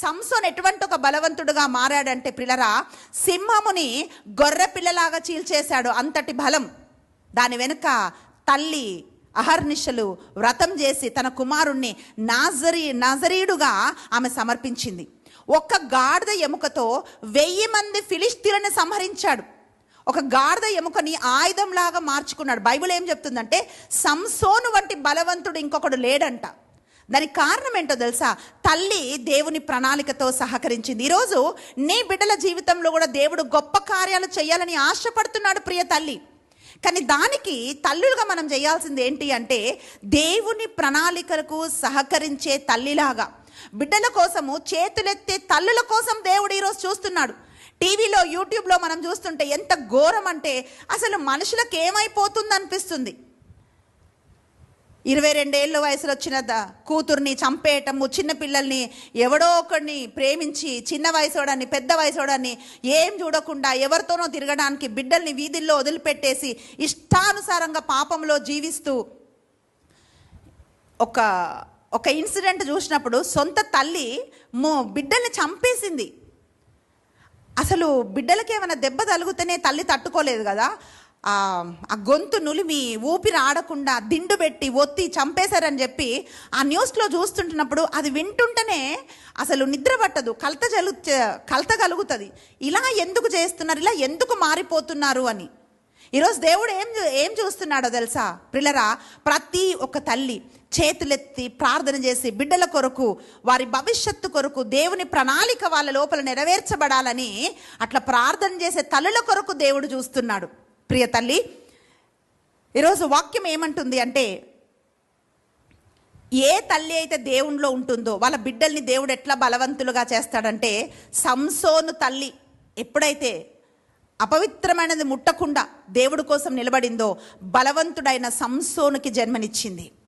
సంసోన్ ఎటువంటి ఒక బలవంతుడుగా మారాడంటే ప్రిలరా, సింహముని గొర్రె పిల్లలాగా చీల్చేశాడు. అంతటి బలం. దాని వెనుక తల్లి అహర్నిశలు వ్రతం చేసి తన కుమారుణ్ణి నాజరీయుడుగా ఆమె సమర్పించింది. ఒక్క గాడిద ఎముకతో 1000 మంది ఫిలిష్తీయులను సంహరించాడు. ఒక గాడిద ఎముకని ఆయుధంలాగా మార్చుకున్నాడు. బైబిల్ ఏం చెప్తుందంటే సంసోను వంటి బలవంతుడు ఇంకొకడు లేడంట. దానికి కారణం ఏంటో తెలుసా? తల్లి దేవుని ప్రణాళికతో సహకరించింది. ఈరోజు నీ బిడ్డల జీవితంలో కూడా దేవుడు గొప్ప కార్యాలు చేయాలని ఆశపడుతున్నాడు ప్రియ తల్లి. కానీ దానికి తల్లులుగా మనం చేయాల్సింది ఏంటి అంటే దేవుని ప్రణాళికలకు సహకరించే తల్లిలాగా బిడ్డల కోసము చేతులెత్తే తల్లుల కోసం దేవుడు ఈరోజు చూస్తున్నాడు. టీవీలో యూట్యూబ్లో మనం చూస్తుంటే ఎంత ఘోరం అంటే అసలు మనుషులకు ఏమైపోతుంది అనిపిస్తుంది. 22 ఏళ్ళ వయసులో వచ్చిన కూతుర్ని చంపేయటము, చిన్నపిల్లల్ని ఎవడో ఒకడిని ప్రేమించి చిన్న వయసోడాన్ని పెద్ద వయసోడాన్ని ఏం చూడకుండా ఎవరితోనో తిరగడానికి బిడ్డల్ని వీధుల్లో వదిలిపెట్టేసి ఇష్టానుసారంగా పాపంలో జీవిస్తూ ఒక ఇన్సిడెంట్ చూసినప్పుడు సొంత తల్లి బిడ్డల్ని చంపేసింది. అసలు బిడ్డలకి ఏమైనా దెబ్బ తలుగుతూనే తల్లి తట్టుకోలేదు కదా, ఆ గొంతు నులిమి ఊపిరి ఆడకుండా దిండు పెట్టి ఒత్తి చంపేశారని చెప్పి ఆ న్యూస్లో చూస్తుంటున్నప్పుడు అది వింటుంటేనే అసలు నిద్ర పట్టదు, కలత కలుగుతుంది. ఇలా ఎందుకు చేస్తున్నారు, ఇలా ఎందుకు మారిపోతున్నారు అని. ఈరోజు దేవుడు ఏం చూస్తున్నాడో తెలుసా ప్రిలరా? ప్రతి ఒక్క తల్లి చేతులెత్తి ప్రార్థన చేసి బిడ్డల కొరకు, వారి భవిష్యత్తు కొరకు, దేవుని ప్రణాళిక వాళ్ళ లోపల నెరవేర్చబడాలని అట్లా ప్రార్థన చేసే తల్లుల కొరకు దేవుడు చూస్తున్నాడు. ప్రియ తల్లి, ఈరోజు వాక్యం ఏమంటుంది అంటే ఏ తల్లి అయితే దేవునిలో ఉంటుందో వాళ్ళ బిడ్డల్ని దేవుడు ఎట్లా బలవంతులుగా చేస్తాడంటే సంసోను తల్లి ఎప్పుడైతే అపవిత్రమైనది ముట్టకుండా దేవుడి కోసం నిలబడిందో బలవంతుడైన సంసోనుకి జన్మనిచ్చింది.